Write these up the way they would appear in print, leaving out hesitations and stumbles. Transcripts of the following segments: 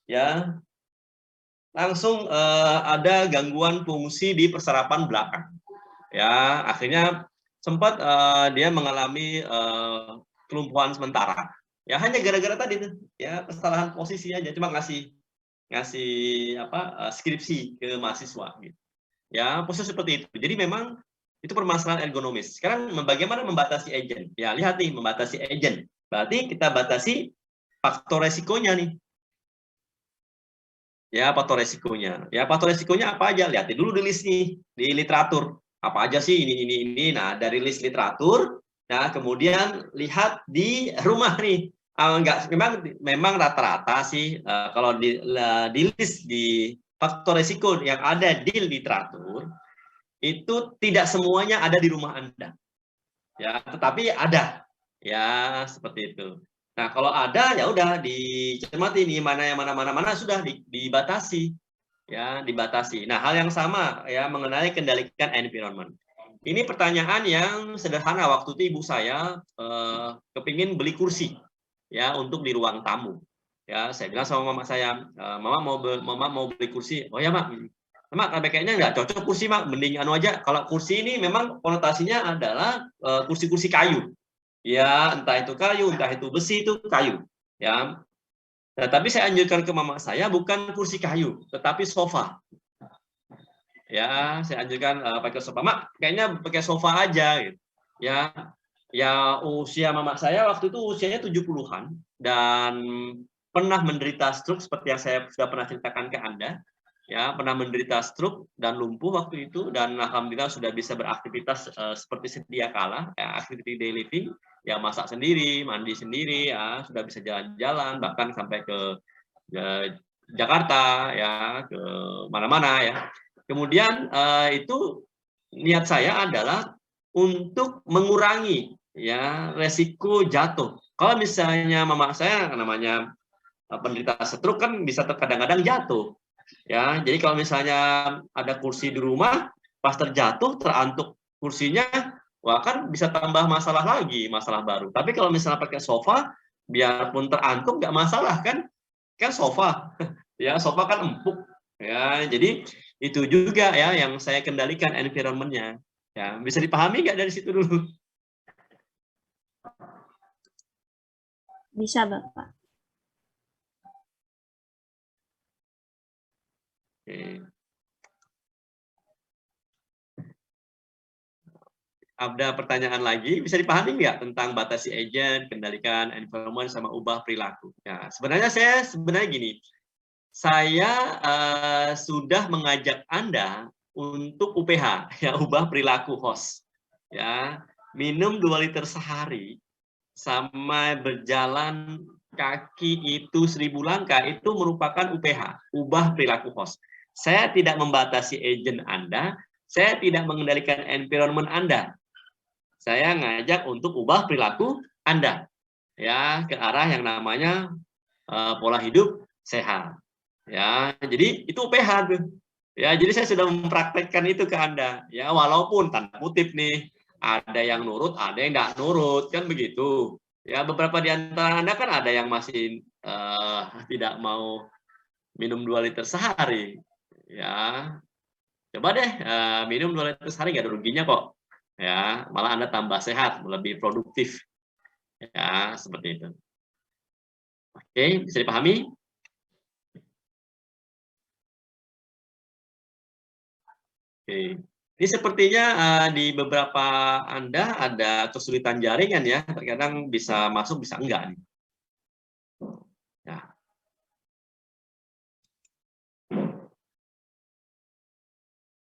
ya langsung ada gangguan fungsi di perserapan belakang. Ya, akhirnya sempat dia mengalami kelumpuhan sementara. Ya hanya gara-gara tadi tuh, ya kesalahan posisi aja, cuma ngasih skripsi ke mahasiswa gitu. Ya, posisi seperti itu. Jadi memang itu permasalahan ergonomis. Sekarang bagaimana membatasi agent? Ya, lihat nih membatasi agent. Berarti kita batasi faktor resikonya nih. Ya, faktor resikonya. Ya, faktor resikonya apa aja? Lihat dulu di list nih, di literatur. Apa aja sih ini. Nah, dari list literatur, nah kemudian lihat di rumah nih. Enggak, memang rata-rata sih kalau di list di faktor resiko yang ada di literatur itu tidak semuanya ada di rumah Anda. Ya, tetapi ada. Ya, seperti itu. Nah, kalau ada ya udah dicermati nih mana yang mana sudah dibatasi. Ya, dibatasi. Nah, hal yang sama ya mengenai kendalikan environment. Ini pertanyaan yang sederhana. Waktu itu ibu saya kepingin beli kursi ya untuk di ruang tamu. Ya, saya bilang sama mama saya, mama mau beli kursi. Oh ya, Mak. Mak, kayaknya nggak cocok kursi, Mak. Mending anu aja. Kalau kursi ini memang konotasinya adalah kursi-kursi kayu. Ya, entah itu kayu, entah itu besi, itu kayu. Ya. Nah, tapi saya anjurkan ke mama saya bukan kursi kayu, tetapi sofa. Ya, saya anjurkan pakai sofa. Mak, kayaknya pakai sofa aja gitu. Ya, ya usia mama saya waktu itu usianya 70-an dan pernah menderita stroke seperti yang saya sudah pernah ceritakan ke Anda. Ya, pernah menderita stroke dan lumpuh waktu itu dan alhamdulillah sudah bisa beraktivitas seperti sedia kala, ya, activity daily living, ya masak sendiri, mandi sendiri, ya sudah bisa jalan-jalan bahkan sampai ke Jakarta, ya ke mana-mana ya. Kemudian itu niat saya adalah untuk mengurangi ya resiko jatuh. Kalau misalnya mama saya namanya penderita stroke kan bisa kadang-kadang jatuh. Ya, jadi kalau misalnya ada kursi di rumah, pas terjatuh, terantuk kursinya, wah kan bisa tambah masalah lagi, masalah baru. Tapi kalau misalnya pakai sofa, biarpun terantuk nggak masalah kan, kan sofa, ya sofa kan empuk, ya. Jadi itu juga ya yang saya kendalikan environment-nya. Ya, bisa dipahami nggak dari situ dulu? Bisa, Bapak. Oke. Ada pertanyaan lagi, bisa dipahami nggak tentang batasi agent, kendalikan environment, sama ubah perilaku? Nah, sebenarnya gini, saya sudah mengajak Anda untuk UPH, ya ubah perilaku host. Ya, minum 2 liter sehari, sama berjalan kaki itu 1000 langkah, itu merupakan UPH, ubah perilaku host. Saya tidak membatasi agent Anda, saya tidak mengendalikan environment Anda. Saya ngajak untuk ubah perilaku Anda ya ke arah yang namanya pola hidup sehat. Ya, jadi itu UPH tuh. Ya, jadi saya sudah mempraktekkan itu ke Anda. Ya, walaupun tanda kutip nih, ada yang nurut, ada yang nggak nurut, kan begitu. Ya, beberapa di antara Anda kan ada yang masih tidak mau minum 2 liter sehari. Ya, coba deh minum 2 liter sehari nggak ada ruginya kok. Ya, malah Anda tambah sehat, lebih produktif. Ya, seperti itu. Oke, bisa dipahami? Oke. Ini sepertinya di beberapa Anda ada kesulitan jaringan ya, terkadang bisa masuk, bisa enggak nih. Ya.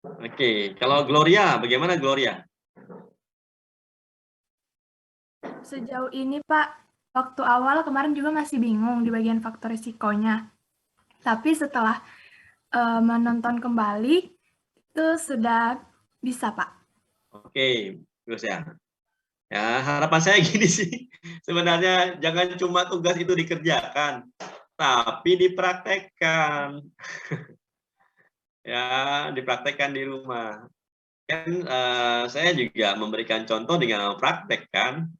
Oke, kalau Gloria, bagaimana Gloria? Sejauh ini Pak, waktu awal kemarin juga masih bingung di bagian faktor risikonya. Tapi setelah menonton kembali, itu sudah bisa Pak. Oke, terus ya. Ya, harapan saya gini sih. Sebenarnya jangan cuma tugas itu dikerjakan, tapi dipraktekkan. Ya, dipraktekkan di rumah. Kan saya juga memberikan contoh dengan praktek kan.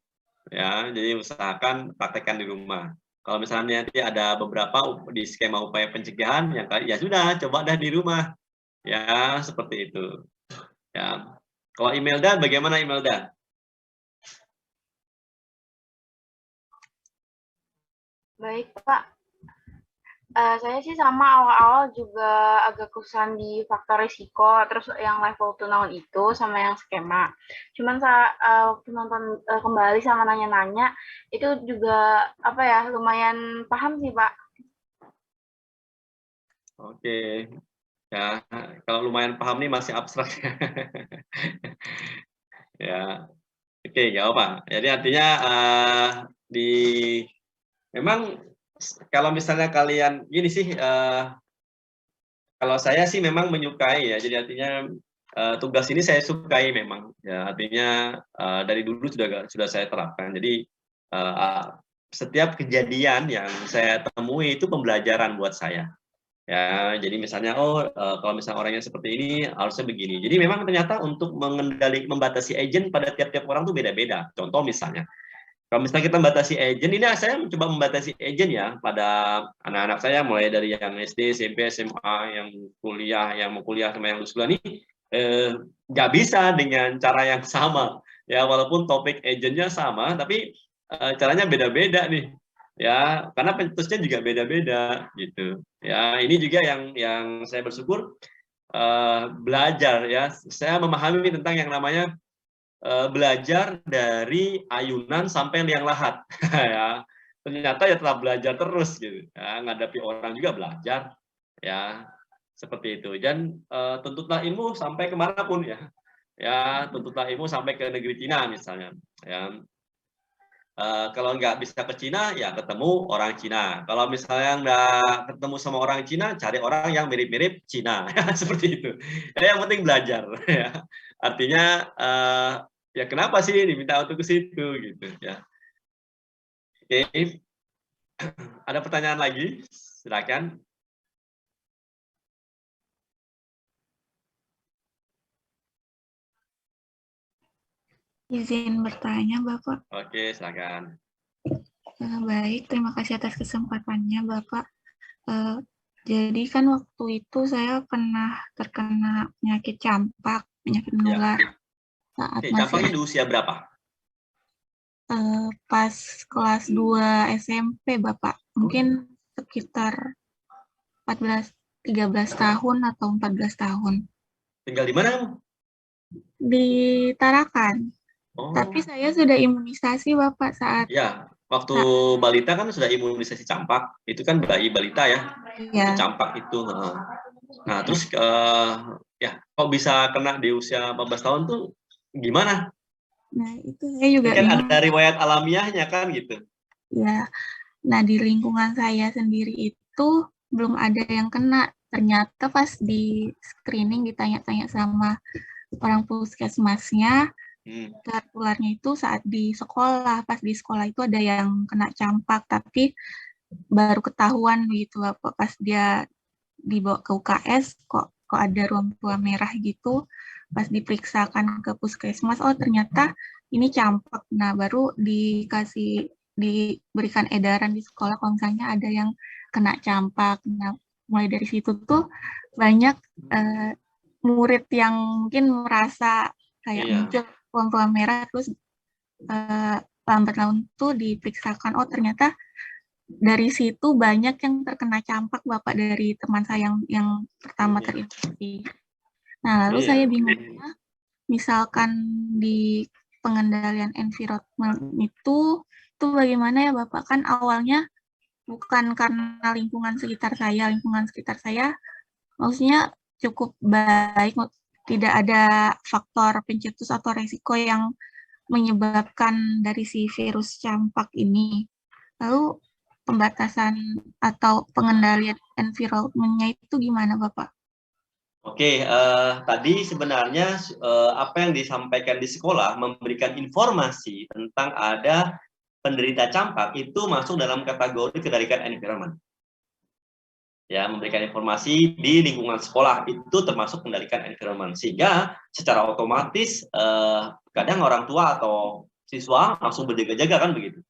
Ya, jadi usahakan praktekkan di rumah. Kalau misalnya nanti ada beberapa di skema upaya pencegahan yang ya sudah coba dah di rumah. Ya, seperti itu. Ya. Kalau Imelda bagaimana Imelda? Baik, Pak. Saya sih sama awal-awal juga agak kesusahan di faktor risiko, terus yang level 2 known itu sama yang skema. Cuman waktu nonton kembali sama nanya-nanya, itu juga apa ya, lumayan paham sih, Pak. Oke. Ya, kalau lumayan paham nih masih abstrak. Ya, oke, nggak apa. Jadi artinya di memang kalau misalnya kalian gini sih, kalau saya sih memang menyukai ya. Jadi artinya tugas ini saya sukai memang. Ya, artinya dari dulu sudah saya terapkan. Jadi setiap kejadian yang saya temui itu pembelajaran buat saya. Ya, jadi misalnya kalau misalnya orangnya seperti ini harusnya begini. Jadi memang ternyata untuk membatasi agent pada tiap-tiap orang tuh beda-beda. Contoh misalnya, kalau misalnya kita membatasi agent, ini saya mencoba membatasi agent ya pada anak-anak saya mulai dari yang SD, SMP, SMA, yang kuliah, yang mau kuliah sama yang lulus kuliah ini nggak bisa dengan cara yang sama. Ya, walaupun topik agentnya sama, tapi caranya beda-beda nih. Ya, karena pencetusnya juga beda-beda gitu. Ya, ini juga yang saya bersyukur belajar ya. Saya memahami tentang yang namanya belajar dari ayunan sampai liang lahat. Ya, ternyata ya tetap belajar terus gitu. Ya, ngadapi orang juga belajar. Ya, seperti itu. Dan tuntutlah ilmu sampai kemanapun ya. Ya, tuntutlah ilmu sampai ke negeri Cina misalnya. Ya, kalau nggak bisa ke Cina, ya ketemu orang Cina. Kalau misalnya nggak ketemu sama orang Cina, cari orang yang mirip-mirip Cina. Seperti itu. Yang penting belajar. Ya. Artinya, ya kenapa sih diminta untuk ke situ gitu ya. Oke, ada pertanyaan lagi? Silakan. Izin bertanya, Bapak. Oke, silakan. Baik, terima kasih atas kesempatannya, Bapak. Jadi kan waktu itu saya pernah terkena penyakit campak, penyakit menular saat Oke, campaknya di usia berapa? Pas kelas 2 SMP, Bapak. Mungkin sekitar 13 tahun atau 14 tahun. Tinggal di mana kamu? Di Tarakan. Oh. Tapi saya sudah imunisasi, Bapak, saat ya, waktu balita kan sudah imunisasi campak. Itu kan bayi balita ya. ya. Campak itu. Nah, terus ya kok bisa kena di usia 14 tahun tuh gimana? Nah, itu saya juga kan ada riwayat alamiahnya kan gitu. Ya. Nah, di lingkungan saya sendiri itu belum ada yang kena. Ternyata pas di screening ditanya-tanya sama orang puskesmasnya, tertularnya itu saat di sekolah. Pas di sekolah itu ada yang kena campak, tapi baru ketahuan gitu, Bapak. Pas dia dibawa ke UKS, kok ada ruang tua merah gitu. Pas diperiksakan ke puskesmas, oh ternyata ini campak. Nah, baru diberikan edaran di sekolah kalau misalnya ada yang kena campak. Nah, mulai dari situ tuh banyak murid yang mungkin merasa kayak muncul ruang tua merah, terus lambat laun tuh diperiksakan, oh ternyata dari situ banyak yang terkena campak, Bapak, dari teman saya yang pertama terinfeksi. Nah, lalu saya bingungnya, misalkan di pengendalian environment itu bagaimana ya, Bapak? Kan awalnya bukan karena lingkungan sekitar saya maksudnya cukup baik, tidak ada faktor pencetus atau resiko yang menyebabkan dari si virus campak ini. Lalu pembatasan atau pengendalian environment-nya itu gimana, Bapak? Oke, tadi sebenarnya apa yang disampaikan di sekolah memberikan informasi tentang ada penderita campak itu masuk dalam kategori kendalikan environment. Ya, memberikan informasi di lingkungan sekolah itu termasuk kendalikan environment, sehingga secara otomatis kadang orang tua atau siswa langsung berjaga-jaga kan begitu.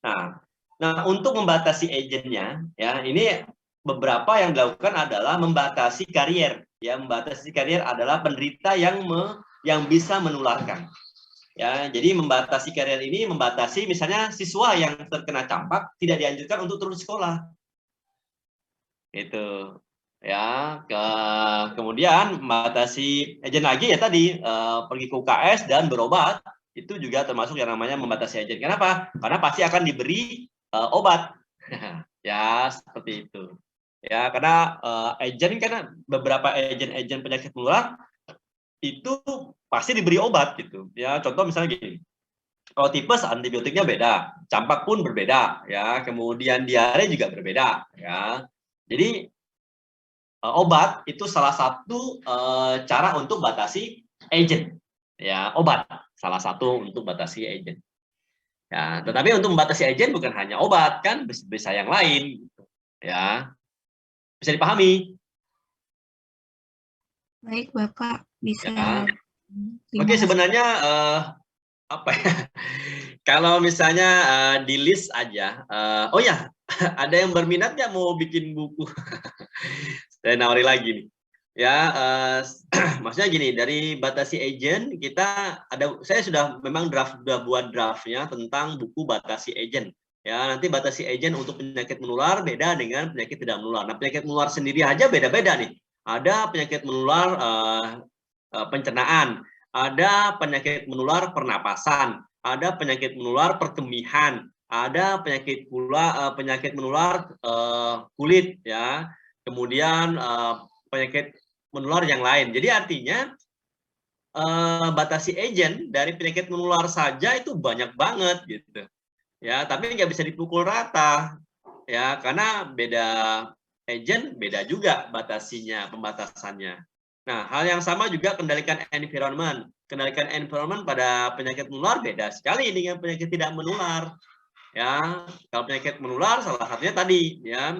Nah, Nah, untuk membatasi agentnya, ya ini beberapa yang dilakukan adalah membatasi karier. Ya, membatasi karier adalah penderita yang bisa menularkan. Ya, jadi membatasi karier ini membatasi misalnya siswa yang terkena campak tidak dianjurkan untuk terus sekolah. Itu. Ya, kemudian membatasi agent lagi ya tadi pergi ke UKS dan berobat itu juga termasuk yang namanya membatasi agent. Kenapa? Karena pasti akan diberi obat. Ya, seperti itu. Ya, karena agent karena beberapa agent penyakit menular itu pasti diberi obat gitu. Ya, contoh misalnya gini. Kalau tipes antibiotiknya beda, campak pun berbeda, ya. Kemudian diare juga berbeda, ya. Jadi obat itu salah satu cara untuk batasi agent, ya. Obat salah satu untuk batasi agent. Ya, tetapi untuk membatasi agent bukan hanya obat kan, bisa yang lain, gitu. Ya. Bisa dipahami. Baik, Bapak bisa. Ya. Oke, sebenarnya apa ya? Kalau misalnya di list aja, oh ya, ada yang berminat nggak mau bikin buku? Saya nawari lagi nih. Ya, maksudnya gini, dari batasi agent kita saya sudah memang sudah buat draftnya tentang buku batasi agent. Ya, nanti batasi agent untuk penyakit menular beda dengan penyakit tidak menular. Nah, penyakit menular sendiri aja beda-beda nih. Ada penyakit menular pencernaan, ada penyakit menular pernapasan, ada penyakit menular perkemihan, ada penyakit menular kulit, ya. Kemudian penyakit menular yang lain. Jadi artinya batasi agent dari penyakit menular saja itu banyak banget gitu. Ya, tapi nggak bisa dipukul rata. Ya, karena beda agent beda juga pembatasannya. Nah, hal yang sama juga kendalikan environment. Kendalikan environment pada penyakit menular beda sekali dengan penyakit tidak menular. Ya, kalau penyakit menular salah satunya tadi ya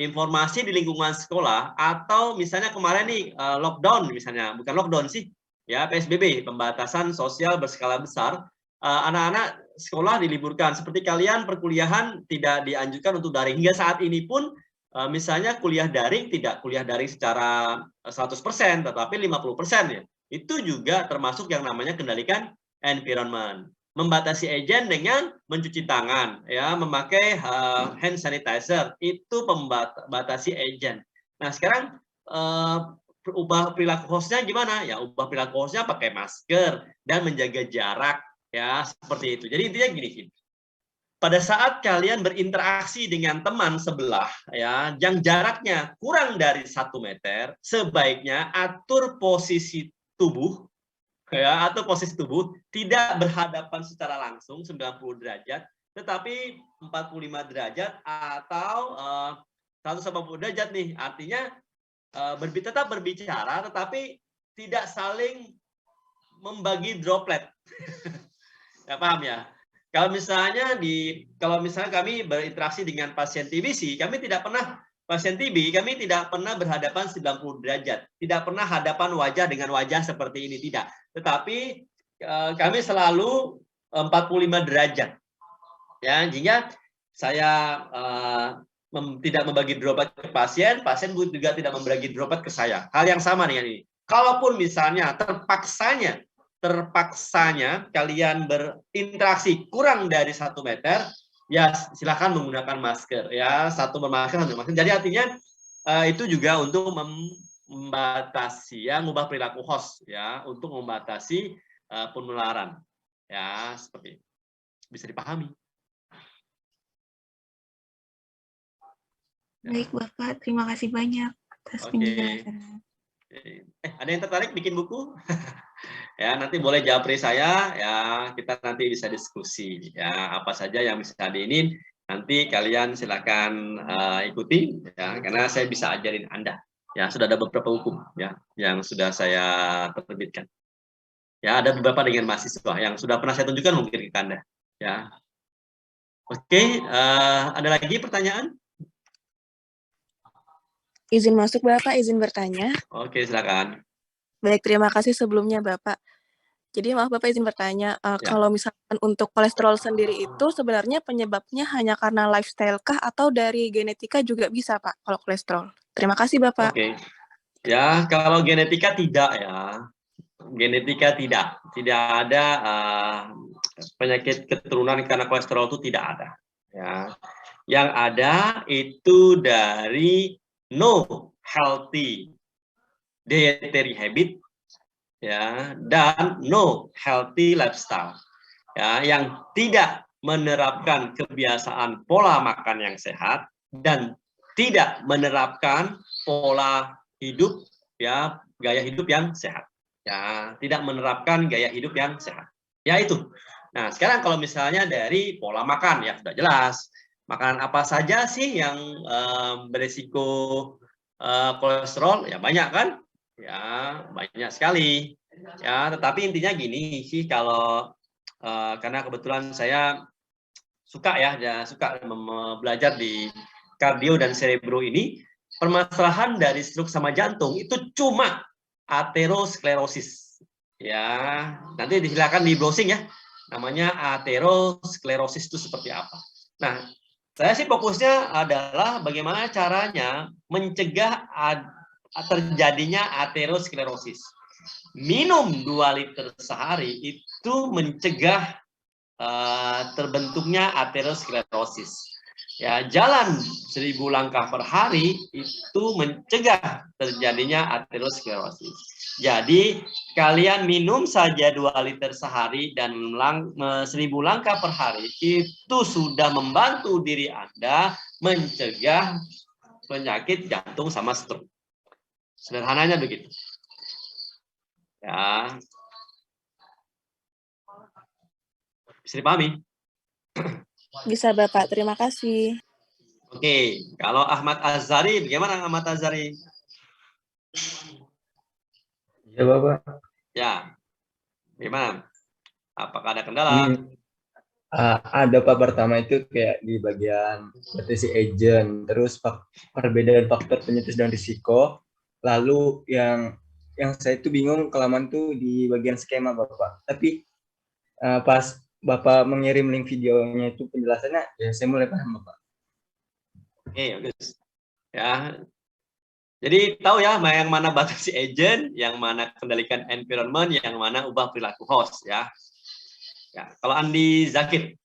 informasi di lingkungan sekolah atau misalnya kemarin nih lockdown misalnya, bukan lockdown sih, ya PSBB, pembatasan sosial berskala besar, anak-anak sekolah diliburkan. Seperti kalian perkuliahan tidak dianjurkan untuk daring. Hingga saat ini pun misalnya kuliah daring tidak kuliah daring secara 100%, tetapi 50% ya. Itu juga termasuk yang namanya kendalikan environment. Membatasi agent dengan mencuci tangan, ya, memakai hand sanitizer, itu membatasi agent. Nah, sekarang ubah perilaku hostnya gimana? Ya, ubah perilaku hostnya pakai masker dan menjaga jarak, ya, seperti itu. Jadi intinya gini, pada saat kalian berinteraksi dengan teman sebelah, ya, yang jaraknya kurang dari 1 meter, sebaiknya atur posisi tubuh, ya, atau posisi tubuh tidak berhadapan secara langsung 90 derajat, tetapi 45 derajat atau 180 derajat nih. Artinya tetap berbicara, tetapi tidak saling membagi droplet. Ya, paham ya? Kalau misalnya kami berinteraksi dengan pasien TBC, kami tidak pernah pasien TB, kami tidak pernah berhadapan 90 derajat. Tidak pernah hadapan wajah dengan wajah seperti ini, tidak. Tetapi kami selalu 45 derajat. Ya, jika saya tidak membagi droplet ke pasien, pasien juga tidak membagi droplet ke saya. Hal yang sama dengan ini. Kalaupun misalnya terpaksanya kalian berinteraksi kurang dari 1 meter, ya silakan menggunakan masker, ya, satu bermasker, satu masker. Jadi artinya itu juga untuk membatasi, ya, mengubah perilaku host, ya, untuk membatasi penularan, ya, seperti itu. Bisa dipahami. Baik, Bapak, terima kasih banyak atas penjelasannya. Ada yang tertarik bikin buku? Ya, nanti boleh japri saya, ya, kita nanti bisa diskusi, ya, apa saja yang bisa diinin, nanti kalian silakan ikuti, ya, karena saya bisa ajarin Anda. Ya, sudah ada beberapa hukum, ya, yang sudah saya terbitkan. Ya, ada beberapa dengan mahasiswa yang sudah pernah saya tunjukkan mungkin ke Anda, ya. Oke, ada lagi pertanyaan? Izin masuk, Bapak, izin bertanya. Oke, silakan. Baik, terima kasih sebelumnya, Bapak. Jadi maaf Bapak izin bertanya, Ya. kalau misalkan untuk kolesterol sendiri itu sebenarnya penyebabnya hanya karena lifestyle kah atau dari genetika juga bisa Pak kalau kolesterol? Terima kasih Bapak. Oke. Ya, kalau genetika tidak ya. Genetika tidak ada penyakit keturunan karena kolesterol itu tidak ada. Ya, yang ada itu dari no healthy dietary habit, ya, dan no healthy lifestyle, ya, yang tidak menerapkan kebiasaan pola makan yang sehat dan tidak menerapkan pola hidup, ya, gaya hidup yang sehat. Ya, tidak menerapkan gaya hidup yang sehat. Ya itu. Nah, sekarang kalau misalnya dari pola makan, ya sudah jelas. Makanan apa saja sih yang berisiko kolesterol? Ya banyak kan? Ya, banyak sekali. Ya, tetapi intinya gini sih, kalau karena kebetulan saya suka suka belajar di kardio dan cerebro ini, permasalahan dari stroke sama jantung itu cuma aterosklerosis. Ya, nanti silakan di browsing ya. Namanya aterosklerosis itu seperti apa. Nah, saya sih fokusnya adalah bagaimana caranya mencegah terjadinya aterosklerosis. Minum 2 liter sehari itu mencegah terbentuknya aterosklerosis. Ya, jalan 1000 langkah per hari itu mencegah terjadinya aterosklerosis. Jadi kalian minum saja 2 liter sehari dan 1000 langkah per hari itu sudah membantu diri Anda mencegah penyakit jantung sama stroke. Sederhananya begitu. Ya. Bisa dipahami? Bisa Bapak, terima kasih. Oke, kalau Ahmad Azhari, bagaimana Ahmad Azhari? Ya Bapak. Ya, gimana? Apakah ada kendala? Ada Pak, pertama itu kayak di bagian deteksi agent, terus perbedaan faktor pencetus dan risiko, lalu yang saya itu bingung kelamaan tuh di bagian skema Bapak. Tapi pas Bapak mengirim link videonya itu penjelasannya, ya saya mulai paham Bapak. Oke, bagus. Ya, jadi tahu ya yang mana batasi agent, yang mana kendalikan environment, yang mana ubah perilaku host ya. Ya, kalau Andi Zakir.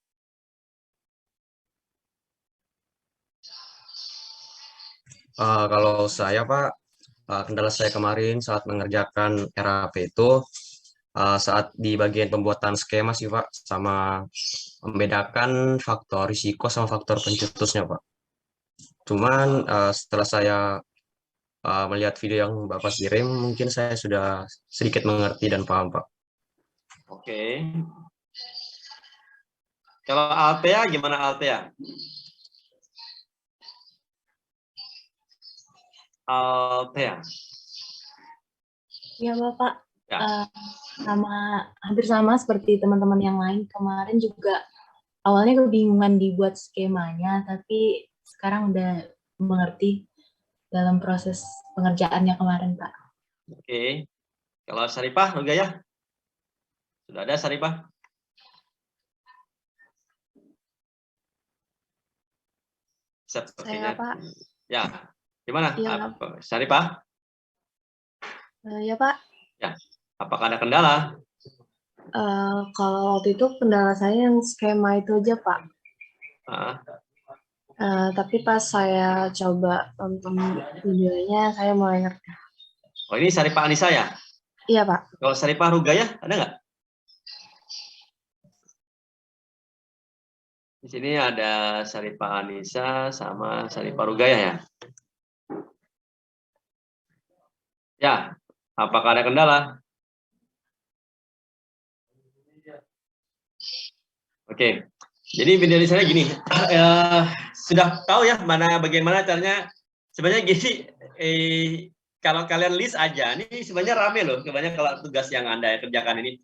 Kalau saya Pak, kendala saya kemarin saat mengerjakan RAP itu saat di bagian pembuatan skema sih Pak, sama membedakan faktor risiko sama faktor pencetusnya Pak. Cuman setelah saya melihat video yang Bapak kirim, mungkin saya sudah sedikit mengerti dan paham Pak. Oke. Kalau Altea gimana Altea? Altea. Ya Bapak, Ya. hampir sama seperti teman-teman yang lain. Kemarin juga awalnya kebingungan dibuat skemanya, tapi sekarang udah mengerti dalam proses pengerjaannya kemarin Pak. Oke. Kalau Saripah, Rugaya? Sudah ada Saripah? Sepertinya. Saya Pak. Ya. Gimana? Iya. Saripah? Ya Pak. Ya. Apakah ada kendala? Kalau waktu itu kendala saya yang skema itu aja Pak. Tapi pas saya coba tonton videonya, saya mulai ngerti. Oh, ini Saripah Anissa ya? Iya Pak. Kalau Saripah Rugaya ada nggak? Di sini ada Saripah Anissa sama Saripah Rugaya ya. Ya, apakah ada kendala? Oke, jadi video di sana gini, sudah tahu ya bagaimana caranya. Sebenarnya gini, kalau kalian list aja, ini sebenarnya rame loh. Sebenarnya kalau tugas yang Anda kerjakan ini,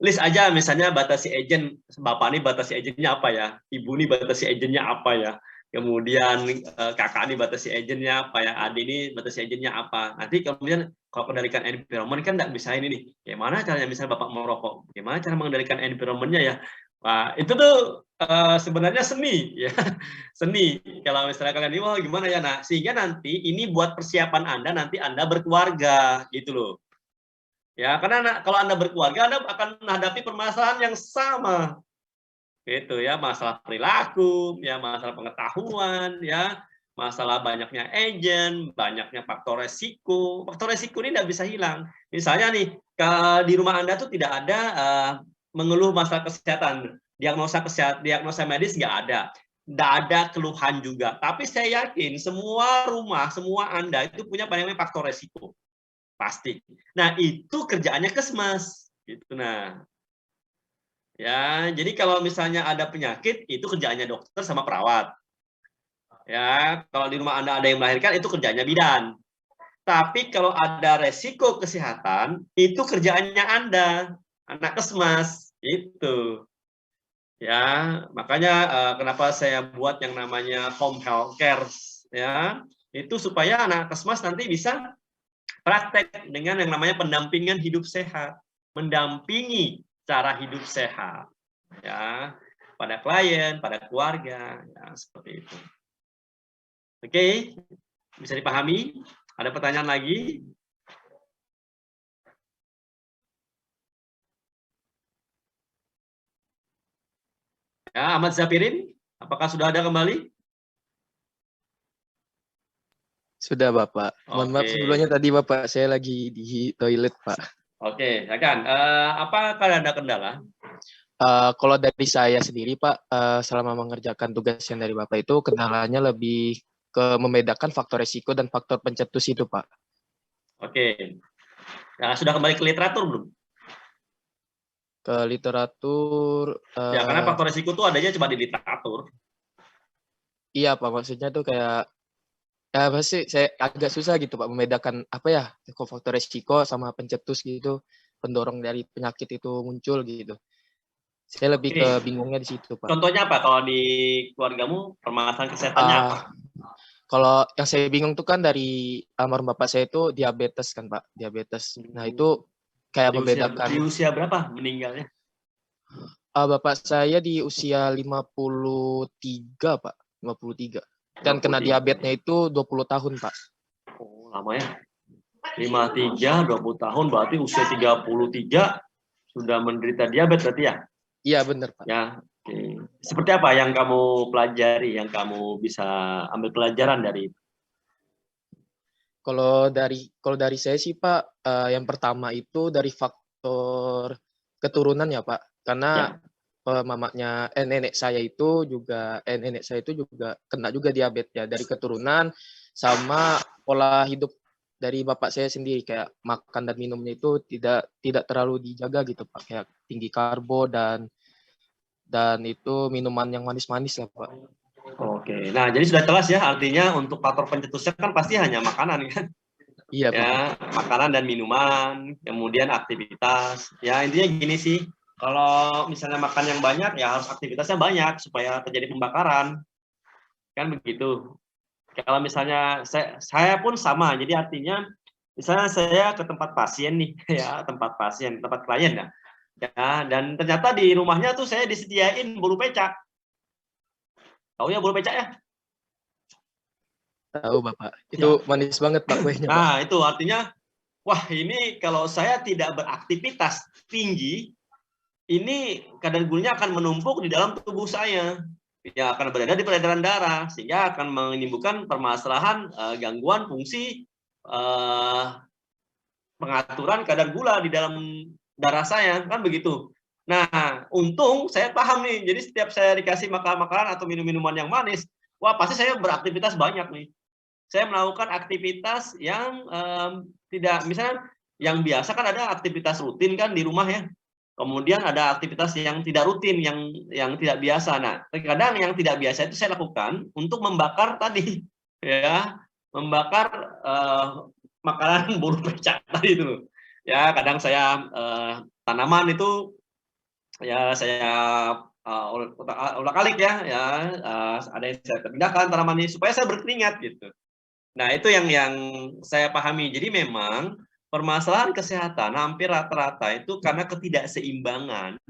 list aja misalnya batasi agent, Bapak ini batasi agentnya apa ya, Ibu ini batasi agentnya apa ya, kemudian kakak ini batasi agentnya apa ya, adik ini batasi agentnya apa. Nanti kemudian Kalau kendalikan environment kan nggak bisa ini nih. Gimana caranya misalnya Bapak mau rokok? Gimana cara mengendalikan environment-nya ya? Wah, itu tuh sebenarnya seni ya. Seni. Kalau misalnya kalian ini, wah gimana ya? Nah, sehingga nanti ini buat persiapan Anda nanti Anda berkeluarga gitu loh. Ya, karena kalau Anda berkeluarga Anda akan menghadapi permasalahan yang sama. Gitu ya, masalah perilaku, ya masalah pengetahuan, ya masalah banyaknya agent, banyaknya faktor resiko. Faktor resiko ini tidak bisa hilang. Misalnya nih, di rumah Anda tuh tidak ada mengeluh masalah kesehatan, diagnosa medis nggak ada, keluhan juga. Tapi saya yakin semua rumah, semua Anda itu punya namanya faktor resiko, pasti. Nah itu kerjaannya Kesmas, gitu. Nah. Ya, jadi kalau misalnya ada penyakit itu kerjaannya dokter sama perawat. Ya, kalau di rumah Anda ada yang melahirkan itu kerjaannya bidan. Tapi kalau ada resiko kesehatan itu kerjaannya Anda, anak Kesmas, itu. Ya, makanya kenapa saya buat yang namanya home health care, ya. Itu supaya anak Kesmas nanti bisa praktek dengan yang namanya pendampingan hidup sehat, mendampingi cara hidup sehat, ya, pada klien, pada keluarga, ya, seperti itu. Oke, bisa dipahami? Ada pertanyaan lagi? Ya, Ahmad Zafirin, apakah sudah ada kembali? Sudah Bapak. Mohon maaf sebelumnya tadi Bapak, saya lagi di toilet Pak. Oke, silakan. Apa kalian ada kendala? Kalau dari saya sendiri Pak, selama mengerjakan tugas yang dari Bapak itu kendalanya lebih ke membedakan faktor resiko dan faktor pencetus itu Pak. Oke. Nah, sudah kembali ke literatur belum? Ke literatur. Ya, karena faktor resiko itu adanya cuma di literatur. Iya Pak, maksudnya tuh kayak ya pasti saya agak susah gitu Pak membedakan apa ya faktor resiko sama pencetus gitu, pendorong dari penyakit itu muncul gitu. Saya lebih ke bingungnya di situ Pak. Contohnya apa kalau di keluargamu permasalahan kesehatannya apa? Kalau yang saya bingung tuh kan dari almarhum bapak saya itu diabetes kan Pak, diabetes. Nah itu kayak membedakan. Di usia berapa meninggalnya? Bapak saya di usia 53 Pak, 53. Dan kena diabetesnya itu 20 tahun Pak. Oh lama ya. 53, 20 tahun berarti usia 33 sudah menderita diabetes berarti ya? Iya benar Pak. Ya, oke. Seperti apa yang kamu pelajari, yang kamu bisa ambil pelajaran dari itu? Kalau dari saya sih Pak, yang pertama itu dari faktor keturunan ya Pak, karena nenek saya itu juga kena juga diabetes ya dari keturunan sama pola hidup dari bapak saya sendiri, kayak makan dan minumnya itu tidak terlalu dijaga gitu Pak, kayak tinggi karbo dan itu minuman yang manis-manis lah Pak. Oke, nah jadi sudah jelas ya, artinya untuk faktor pencetusnya kan pasti hanya makanan kan? Iya Pak. Ya, makanan dan minuman, kemudian aktivitas. Ya intinya gini sih, kalau misalnya makan yang banyak ya harus aktivitasnya banyak supaya terjadi pembakaran, kan begitu. Kalau misalnya saya pun sama, jadi artinya misalnya saya ke tempat pasien nih, ya tempat klien ya, dan ternyata di rumahnya tuh saya disediain bolu pecak. Tahu ya bolu pecak ya? Tahu Bapak, itu manis banget Pak kuenya. Nah itu artinya, wah ini kalau saya tidak beraktivitas tinggi, ini kadar gulanya akan menumpuk di dalam tubuh saya. Ya akan berada di peredaran darah sehingga akan menimbulkan permasalahan gangguan fungsi pengaturan kadar gula di dalam darah saya kan begitu. Nah untung saya paham nih, jadi setiap saya dikasih makanan atau minuman yang manis, wah pasti saya beraktivitas banyak nih. Saya melakukan aktivitas yang tidak, misalnya yang biasa kan ada aktivitas rutin kan di rumah ya. Kemudian ada aktivitas yang tidak rutin, yang tidak biasa. Nah, terkadang yang tidak biasa itu saya lakukan untuk membakar tadi, ya, membakar makanan bolu pecak tadi itu. Ya, kadang saya tanaman itu, ya saya ulang-alik ya, ada yang saya pindahkan tanaman ini supaya saya berkeringat gitu. Nah, itu yang saya pahami. Jadi memang permasalahan kesehatan hampir rata-rata itu karena ketidakseimbangan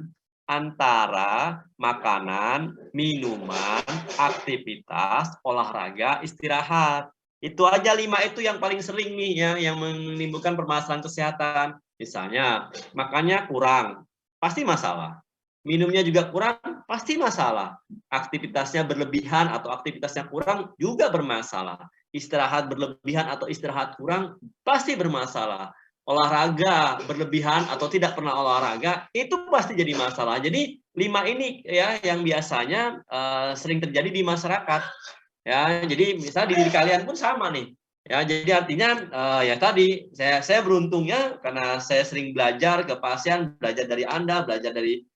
antara makanan, minuman, aktivitas, olahraga, istirahat. Itu aja 5 itu yang paling sering nih ya, yang menimbulkan permasalahan kesehatan. Misalnya, makannya kurang, pasti masalah. Minumnya juga kurang, pasti masalah. Aktivitasnya berlebihan atau aktivitasnya kurang juga bermasalah. Istirahat berlebihan atau istirahat kurang pasti bermasalah. Olahraga berlebihan atau tidak pernah olahraga itu pasti jadi masalah. Jadi 5 ini ya yang biasanya sering terjadi di masyarakat. Ya, jadi misalnya di diri kalian pun sama nih. Ya, jadi artinya ya tadi saya beruntungnya karena saya sering belajar ke pasien, belajar dari Anda, belajar dari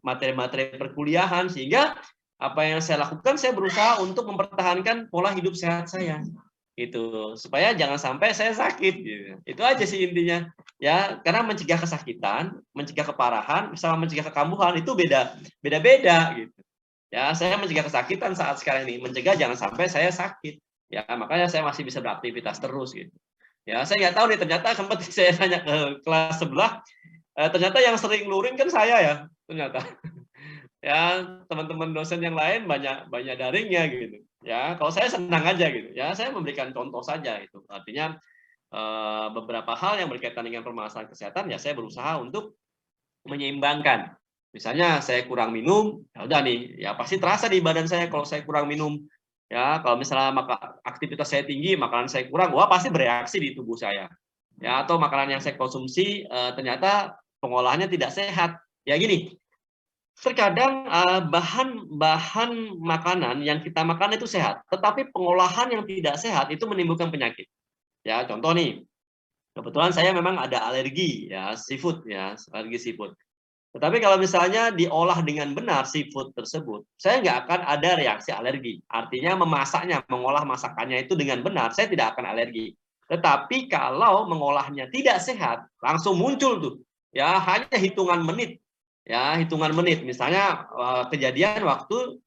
materi-materi perkuliahan, sehingga apa yang saya lakukan, saya berusaha untuk mempertahankan pola hidup sehat saya, gitu, supaya jangan sampai saya sakit, gitu. Itu aja sih intinya, ya, karena mencegah kesakitan, mencegah keparahan, sama mencegah kekambuhan itu beda-beda, gitu. Ya, saya mencegah kesakitan saat sekarang ini, mencegah jangan sampai saya sakit, ya, makanya saya masih bisa beraktivitas terus, gitu. Ya, saya nggak tahu nih, ternyata sempat saya tanya ke kelas sebelah. Ternyata yang sering luring kan saya ya, ternyata. Ya, teman-teman dosen yang lain banyak daringnya gitu. Ya, kalau saya senang aja gitu. Ya, saya memberikan contoh saja itu. Artinya beberapa hal yang berkaitan dengan permasalahan kesehatan ya saya berusaha untuk menyeimbangkan. Misalnya saya kurang minum, ya udah nih, ya pasti terasa di badan saya kalau saya kurang minum. Ya, kalau misalnya aktivitas saya tinggi, makanan saya kurang, wah pasti bereaksi di tubuh saya. Ya, atau makanan yang saya konsumsi ternyata pengolahannya tidak sehat. Ya gini, terkadang bahan makanan yang kita makan itu sehat, tetapi pengolahan yang tidak sehat itu menimbulkan penyakit. Ya, contoh nih, kebetulan saya memang ada alergi ya seafood ya, alergi seafood. Tetapi kalau misalnya diolah dengan benar seafood tersebut, saya nggak akan ada reaksi alergi. Artinya memasaknya, mengolah masakannya itu dengan benar, saya tidak akan alergi. Tetapi kalau mengolahnya tidak sehat, langsung muncul tuh. Ya, hanya hitungan menit. Ya, hitungan menit. Misalnya kejadian waktu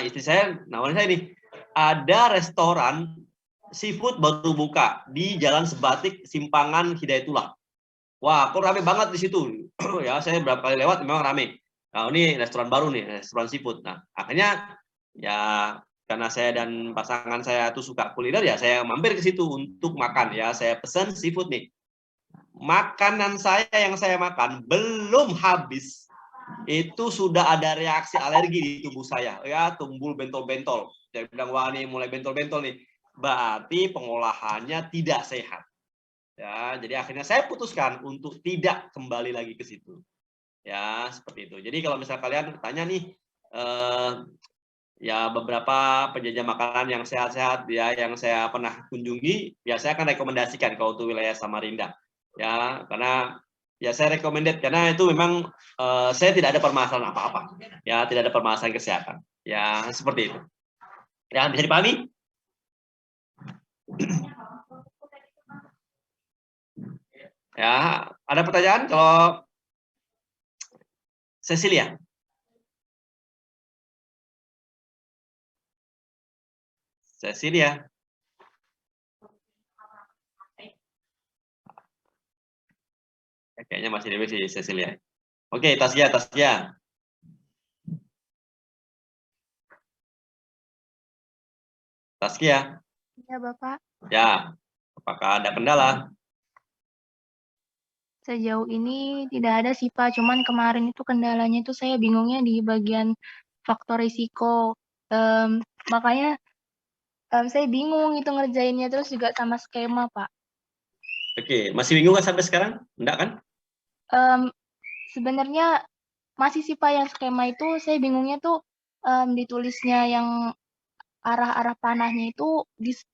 istri saya, namanya saya ini, ada restoran seafood baru buka di Jalan Sebatik, Simpangan Hidayatullah. Wah, kok rame banget di situ. Ya, saya berapa kali lewat memang rame. Nah, ini restoran baru nih, restoran seafood. Nah, akhirnya ya karena saya dan pasangan saya tuh suka kuliner ya saya mampir ke situ untuk makan ya. Saya pesan seafood nih. Makanan saya yang saya makan belum habis itu sudah ada reaksi alergi di tubuh saya. Ya, tumbul bentol-bentol. Saya bilang wah nih mulai bentol-bentol nih. Berarti pengolahannya tidak sehat. Ya, jadi akhirnya saya putuskan untuk tidak kembali lagi ke situ. Ya, seperti itu. Jadi kalau misal kalian tanya nih, ya beberapa penjajah makanan yang sehat-sehat ya, yang saya pernah kunjungi, ya saya akan rekomendasikan kalau untuk wilayah Samarinda. Ya, karena ya saya recommended karena itu memang saya tidak ada permasalahan apa-apa. Ya, tidak ada permasalahan kesehatan. Ya, seperti itu. Ya, bisa dipahami? Ya, ada pertanyaan kalau Cecilia? Cecilia? Kayaknya masih di sini Cecilia. Oke, Tasya. Tasya? Ya, Bapak. Ya, apakah ada kendala? Sejauh ini tidak ada sih Pak, cuman kemarin itu kendalanya itu saya bingungnya di bagian faktor risiko. Makanya saya bingung itu ngerjainnya, terus juga sama skema Pak. Oke, masih bingung kan sampai sekarang? Enggak kan? Sebenarnya masih sih Pak yang skema itu, saya bingungnya tuh ditulisnya yang arah-arah panahnya itu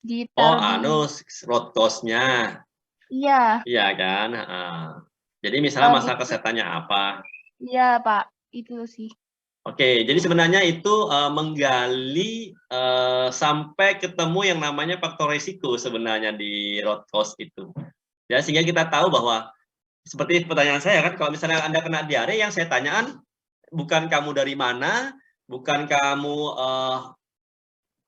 ditaruh road cost-nya. Iya. Iya kan? Jadi misalnya masalah kesehatannya apa? Iya Pak, itu sih. Oke, jadi sebenarnya itu menggali sampai ketemu yang namanya faktor risiko sebenarnya di road cost itu. Ya, sehingga kita tahu bahwa seperti pertanyaan saya kan, kalau misalnya Anda kena diare, yang saya tanyaan bukan kamu dari mana, bukan kamu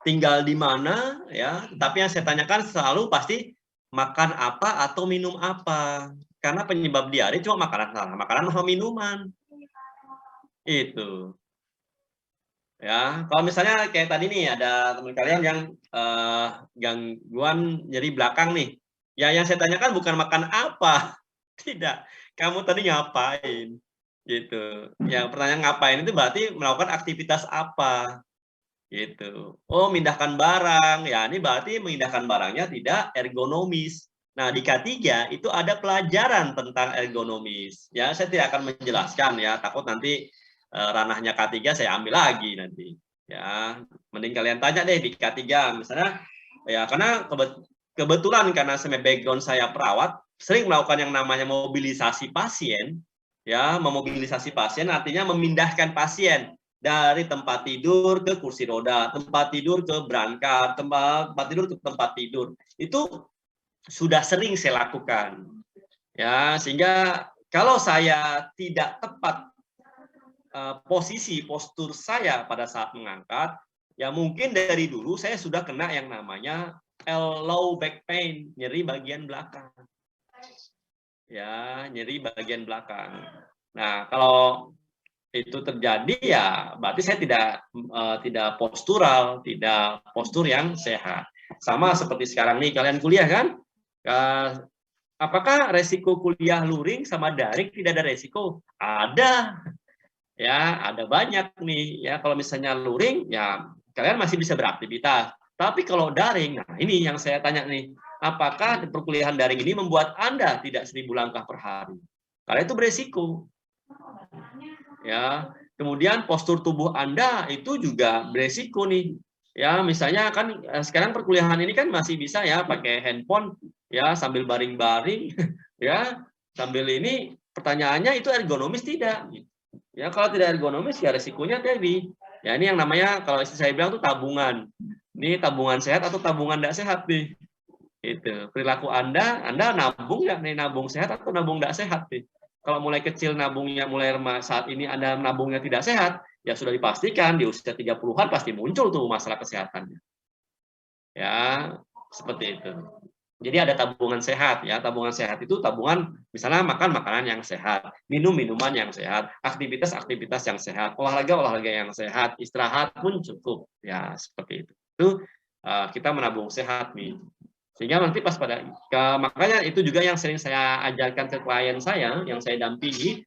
tinggal di mana, ya, tapi yang saya tanyakan selalu pasti makan apa atau minum apa. Karena penyebab diare cuma makanan sama minuman. Itu. Ya, kalau misalnya kayak tadi nih ada teman kalian yang gangguan nyeri belakang nih. Ya, yang saya tanyakan bukan makan apa. Tidak. Kamu tadi ngapain? Gitu. Yang pertanyaan ngapain itu berarti melakukan aktivitas apa? Gitu. Oh, mindahkan barang. Ya, ini berarti memindahkan barangnya tidak ergonomis. Nah, di K3 itu ada pelajaran tentang ergonomis. Ya, saya tidak akan menjelaskan ya, takut nanti ranahnya K3 saya ambil lagi nanti. Ya, mending kalian tanya deh di K3 misalnya ya, karena kebetulan karena background saya perawat, sering melakukan yang namanya mobilisasi pasien. Ya, memobilisasi pasien artinya memindahkan pasien dari tempat tidur ke kursi roda, tempat tidur ke berangkat, tempat tidur ke tempat tidur. Itu sudah sering saya lakukan. Ya, sehingga kalau saya tidak tepat postur saya pada saat mengangkat, ya mungkin dari dulu saya sudah kena yang namanya low back pain, nyeri bagian belakang. Ya, nyeri bagian belakang. Nah, kalau itu terjadi ya berarti saya tidak postural, tidak postur yang sehat. Sama seperti sekarang nih kalian kuliah kan? Apakah resiko kuliah luring sama daring tidak ada resiko? Ada. Ya, ada banyak nih. Ya, kalau misalnya luring ya kalian masih bisa beraktivitas. Tapi kalau daring, nah ini yang saya tanya nih, apakah perkuliahan daring ini membuat Anda tidak 1000 langkah per hari? Karena itu beresiko. Ya, kemudian postur tubuh Anda itu juga beresiko nih. Ya, misalnya kan sekarang perkuliahan ini kan masih bisa ya pakai handphone ya sambil baring-baring ya, sambil ini pertanyaannya itu ergonomis tidak? Ya, kalau tidak ergonomis ya resikonya tadi. Ya, ini yang namanya kalau saya bilang tuh tabungan. Ini tabungan sehat atau tabungan tidak sehat nih. Itu perilaku Anda nabung nggak nih, nabung sehat atau nabung tidak sehat nih. Kalau mulai kecil nabungnya, mulai saat ini Anda nabungnya tidak sehat, ya sudah dipastikan di usia 30-an pasti muncul tuh masalah kesehatannya. Ya, seperti itu. Jadi ada tabungan sehat ya. Tabungan sehat itu tabungan misalnya makan makanan yang sehat, minum minuman yang sehat, aktivitas yang sehat, olahraga yang sehat, istirahat pun cukup. Ya, seperti itu. Itu kita menabung sehat nih. Sehingga nanti pas makanya itu juga yang sering saya ajarkan ke klien saya yang saya dampingi,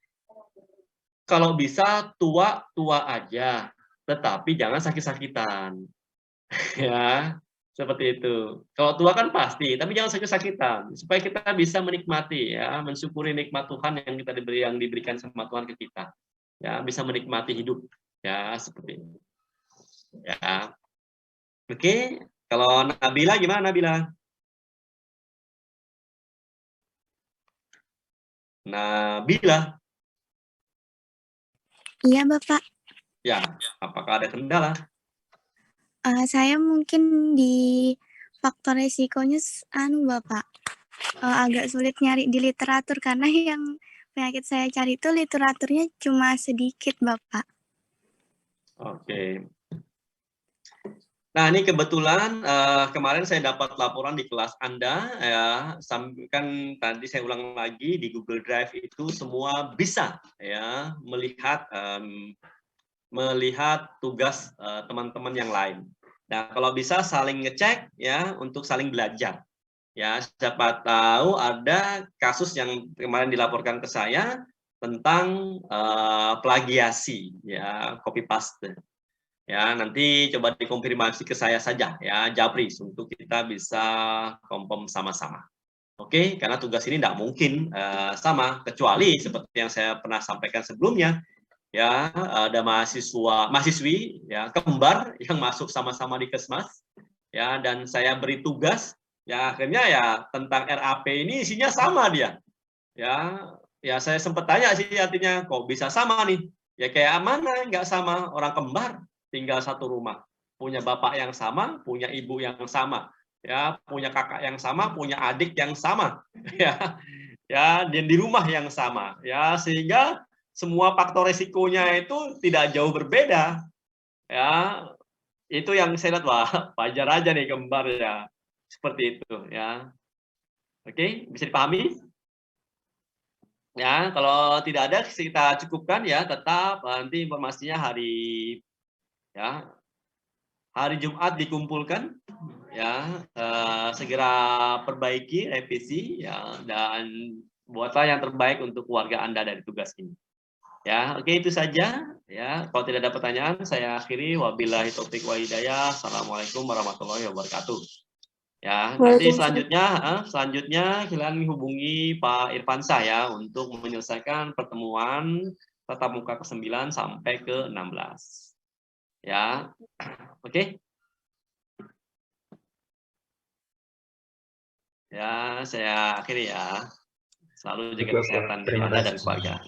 kalau bisa tua aja, tetapi jangan sakit-sakitan. Ya, seperti itu. Kalau tua kan pasti, tapi jangan sakit-sakitan supaya kita bisa menikmati ya, mensyukuri nikmat Tuhan yang diberikan sama Tuhan ke kita. Ya, bisa menikmati hidup. Ya, seperti itu. Ya. Oke, kalau Nabila gimana Nabila? Nabila. Iya, Bapak. Ya, apakah ada kendala? Saya mungkin di faktor resikonya, Bapak, agak sulit nyari di literatur karena yang penyakit saya cari itu literaturnya cuma sedikit, Bapak. Oke. Nah, ini kebetulan kemarin saya dapat laporan di kelas Anda ya, kan tadi saya ulang lagi di Google Drive itu semua bisa ya melihat tugas teman-teman yang lain. Nah, kalau bisa saling ngecek ya untuk saling belajar. Ya, siapa tahu ada kasus yang kemarin dilaporkan ke saya tentang plagiasi ya, copy paste. Ya, nanti coba dikonfirmasi ke saya saja ya, Japri, untuk kita bisa kompom sama-sama. Oke, karena tugas ini tidak mungkin sama, kecuali seperti yang saya pernah sampaikan sebelumnya, ya ada mahasiswi ya kembar yang masuk sama-sama di Kesmas, ya dan saya beri tugas, ya akhirnya ya tentang RAP ini isinya sama dia, ya saya sempat tanya sih artinya kok bisa sama nih, ya kayak mana nggak sama, orang kembar tinggal satu rumah, punya bapak yang sama, punya ibu yang sama, ya punya kakak yang sama, punya adik yang sama, ya dan di rumah yang sama, ya sehingga semua faktor resikonya itu tidak jauh berbeda, ya itu yang saya lihat, wah wajar aja nih kembar ya seperti itu ya. Oke, bisa dipahami? Ya, kalau tidak ada kita cukupkan ya, tetap nanti informasinya hari Jumat dikumpulkan ya, segera perbaiki, revisi ya, dan buatlah yang terbaik untuk keluarga Anda dari tugas ini. Ya, oke, itu saja ya. Kalau tidak ada pertanyaan, saya akhiri. Wabillahi taufik wa hidayah. Assalamualaikum warahmatullahi wabarakatuh. Ya, nanti selanjutnya kalian hubungi Pak Irfansyah ya untuk menyelesaikan pertemuan tatap muka ke-9 sampai ke-16. Ya. Oke. Ya, saya akhiri ya. Selalu jaga kesehatan diri Anda dan keluarga.